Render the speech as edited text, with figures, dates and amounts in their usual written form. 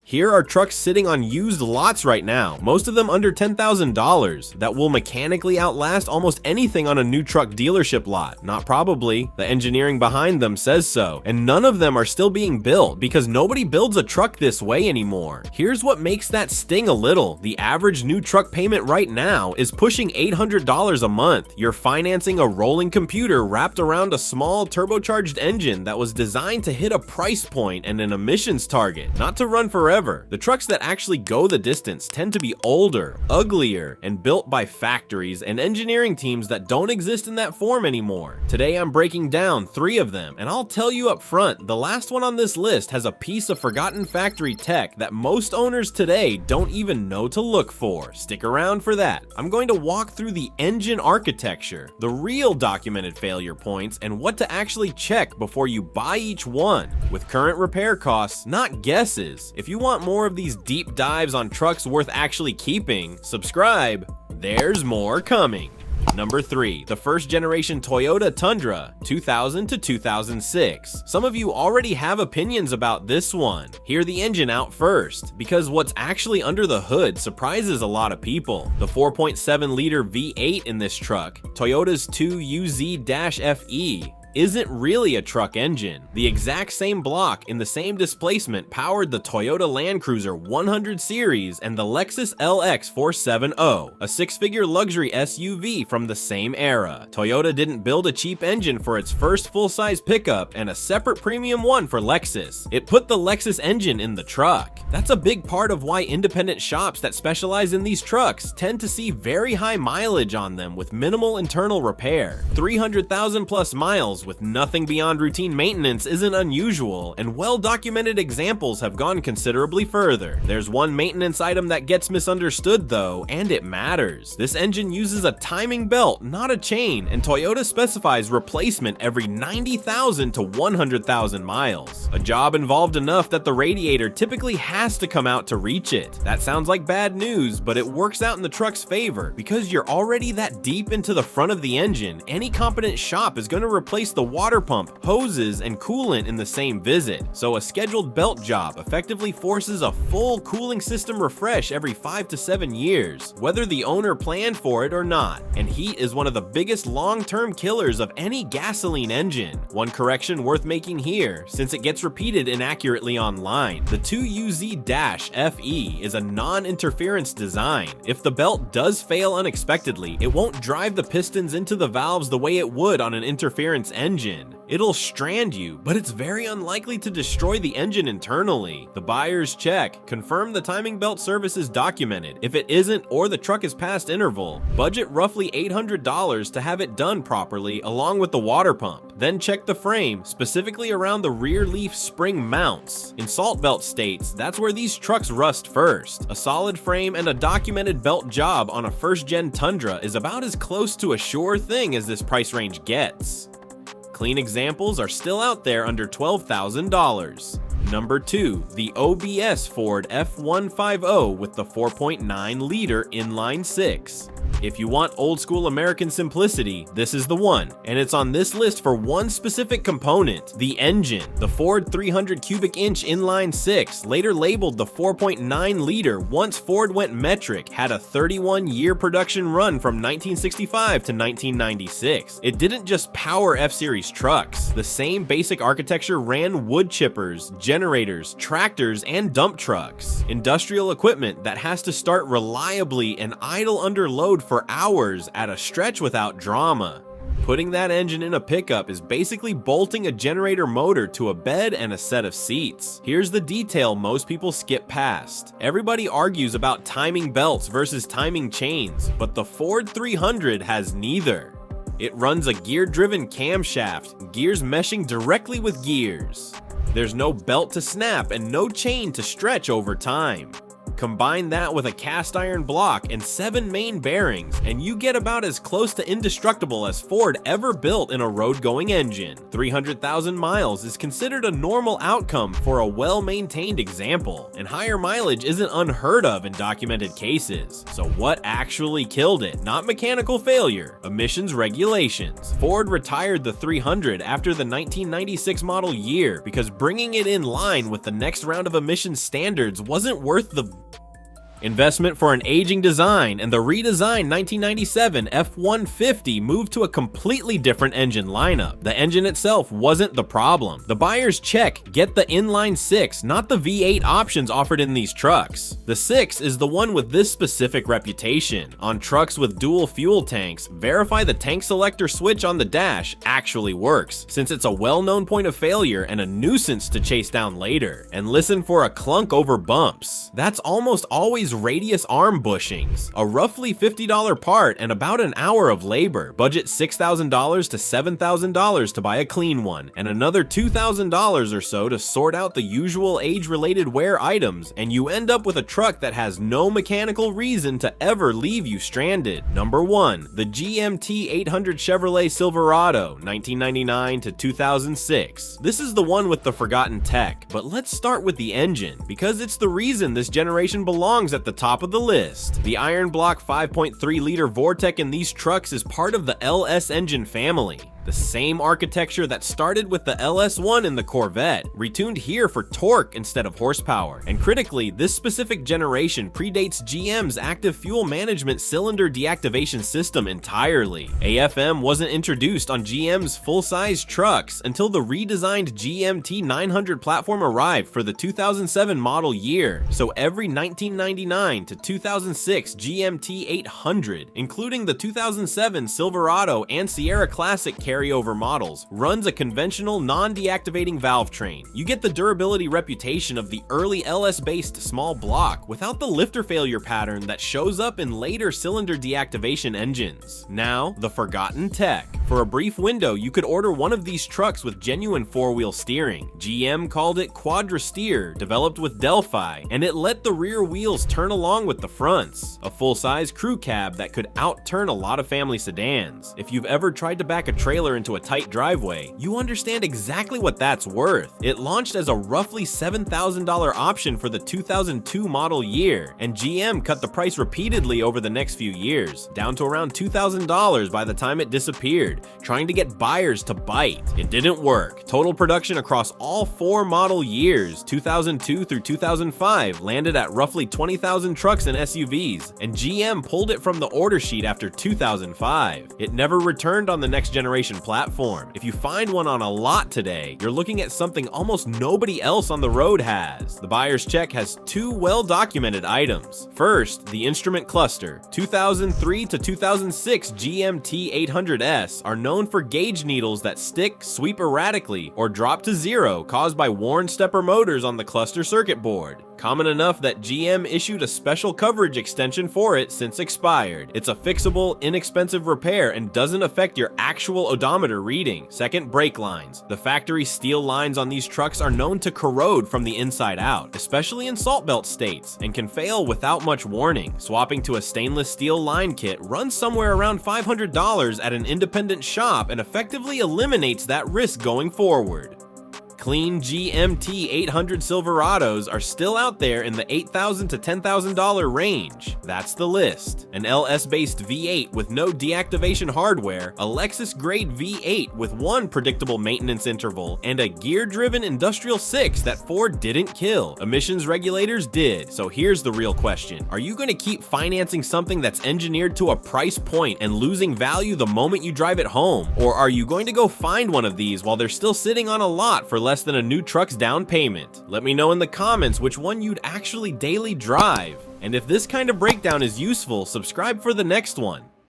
Here are trucks sitting on used lots right now, most of them under $10,000, that will mechanically outlast almost anything on a new truck dealership lot. Not probably, the engineering behind them says so, and none of them are still being built because nobody builds a truck this way anymore. Here's what makes that sting a little. The average new truck payment right now is pushing $800 a month. You're financing a rolling computer wrapped around a small turbocharged engine that was designed to hit a price point and an emissions target, not to run forever. The trucks that actually go the distance tend to be older, uglier, and built by factories and engineering teams that don't exist in that form anymore. Today I'm breaking down 3 of them, and I'll tell you up front, the last one on this list has a piece of forgotten factory tech that most owners today don't even know to look for. Stick around for that. I'm going to walk through the engine architecture, the real documented failure points, and what to actually check before you buy each one, with current repair costs, not guesses. If you want more of these deep dives on trucks worth actually keeping, subscribe. There's more coming. Number 3, the first generation Toyota Tundra, 2000 to 2006. Some of you already have opinions about this one. Hear the engine out first, because what's actually under the hood surprises a lot of people. The 4.7 liter V8 in this truck, Toyota's 2UZ-FE, isn't really a truck engine. The exact same block in the same displacement powered the Toyota Land Cruiser 100 series and the Lexus LX 470, a 6-figure luxury SUV from the same era. Toyota didn't build a cheap engine for its first full-size pickup and a separate premium one for Lexus. It put the Lexus engine in the truck. That's a big part of why independent shops that specialize in these trucks tend to see very high mileage on them with minimal internal repair. 300,000 plus miles with nothing beyond routine maintenance isn't unusual, and well-documented examples have gone considerably further. There's one maintenance item that gets misunderstood though, and it matters. This engine uses a timing belt, not a chain, and Toyota specifies replacement every 90,000 to 100,000 miles. A job involved enough that the radiator typically has to come out to reach it. That sounds like bad news, but it works out in the truck's favor. Because you're already that deep into the front of the engine, any competent shop is going to replace the water pump, hoses, and coolant in the same visit. So a scheduled belt job effectively forces a full cooling system refresh every 5 to 7 years, whether the owner planned for it or not. And heat is one of the biggest long-term killers of any gasoline engine. One correction worth making here, since it gets repeated inaccurately online. The 2UZ-FE is a non-interference design. If the belt does fail unexpectedly, it won't drive the pistons into the valves the way it would on an interference engine. It'll strand you, but it's very unlikely to destroy the engine internally. The buyer's check, confirm the timing belt service is documented. If it isn't or the truck is past interval, budget roughly $800 to have it done properly along with the water pump. Then check the frame, specifically around the rear leaf spring mounts. In salt belt states, that's where these trucks rust first. A solid frame and a documented belt job on a first-gen Tundra is about as close to a sure thing as this price range gets. Clean examples are still out there under $12,000. Number 2, the OBS Ford F150 with the 4.9 liter inline 6. If you want old school American simplicity, this is the one, and it's on this list for one specific component, the engine. The Ford 300 cubic inch inline 6, later labeled the 4.9 liter once Ford went metric, had a 31-year production run from 1965 to 1996. It didn't just power F-Series trucks. The same basic architecture ran wood chippers, generators, tractors, and dump trucks. Industrial equipment that has to start reliably and idle under load for hours at a stretch without drama. Putting that engine in a pickup is basically bolting a generator motor to a bed and a set of seats. Here's the detail most people skip past. Everybody argues about timing belts versus timing chains, but the Ford 300 has neither. It runs a gear-driven camshaft, gears meshing directly with gears. There's no belt to snap and no chain to stretch over time. Combine that with a cast iron block and 7 main bearings, and you get about as close to indestructible as Ford ever built in a road-going engine. 300,000 miles is considered a normal outcome for a well-maintained example, and higher mileage isn't unheard of in documented cases. So what actually killed it? Not mechanical failure, emissions regulations. Ford retired the 300 after the 1996 model year because bringing it in line with the next round of emissions standards wasn't worth the investment for an aging design, and the redesigned 1997 F-150 moved to a completely different engine lineup. The engine itself wasn't the problem. The buyer's check get the inline 6, not the V8 options offered in these trucks. The 6 is the one with this specific reputation. On trucks with dual fuel tanks, verify the tank selector switch on the dash actually works, since it's a well-known point of failure and a nuisance to chase down later. And listen for a clunk over bumps. That's almost always radius arm bushings, a roughly $50 part and about an hour of labor. Budget $6,000 to $7,000 to buy a clean one, and another $2,000 or so to sort out the usual age-related wear items, and you end up with a truck that has no mechanical reason to ever leave you stranded. Number 1. The GMT 800 Chevrolet Silverado, 1999 to 2006. This is the one with the forgotten tech, but let's start with the engine, because it's the reason this generation belongs at the top of the list. The iron block 5.3 liter Vortec in these trucks is part of the LS engine family. The same architecture that started with the LS1 in the Corvette, retuned here for torque instead of horsepower. And critically, this specific generation predates GM's active fuel management cylinder deactivation system entirely. AFM wasn't introduced on GM's full-size trucks until the redesigned GMT 900 platform arrived for the 2007 model year. So every 1999 to 2006 GMT 800, including the 2007 Silverado and Sierra Classic carryover models, runs a conventional non-deactivating valve train. You get the durability reputation of the early LS-based small block without the lifter failure pattern that shows up in later cylinder deactivation engines. Now, the forgotten tech. For a brief window, you could order one of these trucks with genuine four-wheel steering. GM called it Quadra Steer, developed with Delphi, and it let the rear wheels turn along with the fronts. A full-size crew cab that could out-turn a lot of family sedans. If you've ever tried to back a trailer into a tight driveway, you understand exactly what that's worth. It launched as a roughly $7,000 option for the 2002 model year, and GM cut the price repeatedly over the next few years, down to around $2,000 by the time it disappeared, trying to get buyers to bite. It didn't work. Total production across all 4 model years, 2002 through 2005, landed at roughly 20,000 trucks and SUVs, and GM pulled it from the order sheet after 2005. It never returned on the next generation platform. If you find one on a lot today, you're looking at something almost nobody else on the road has. The buyer's check has 2 well-documented items. First, the instrument cluster. 2003 to 2006 GMT 800S are known for gauge needles that stick, sweep erratically, or drop to zero caused by worn stepper motors on the cluster circuit board. Common enough that GM issued a special coverage extension for it since expired. It's a fixable, inexpensive repair and doesn't affect your actual odometer reading. Second, brake lines. The factory steel lines on these trucks are known to corrode from the inside out, especially in salt belt states, and can fail without much warning. Swapping to a stainless steel line kit runs somewhere around $500 at an independent shop and effectively eliminates that risk going forward. Clean GMT 800 Silverados are still out there in the $8,000 to $10,000 range. That's the list. An LS-based V8 with no deactivation hardware, a Lexus-grade V8 with 1 predictable maintenance interval, and a gear-driven Industrial 6 that Ford didn't kill. Emissions regulators did. So here's the real question. Are you going to keep financing something that's engineered to a price point and losing value the moment you drive it home? Or are you going to go find one of these while they're still sitting on a lot for less than a new truck's down payment? Let me know in the comments which one you'd actually daily drive. And if this kind of breakdown is useful, subscribe for the next one.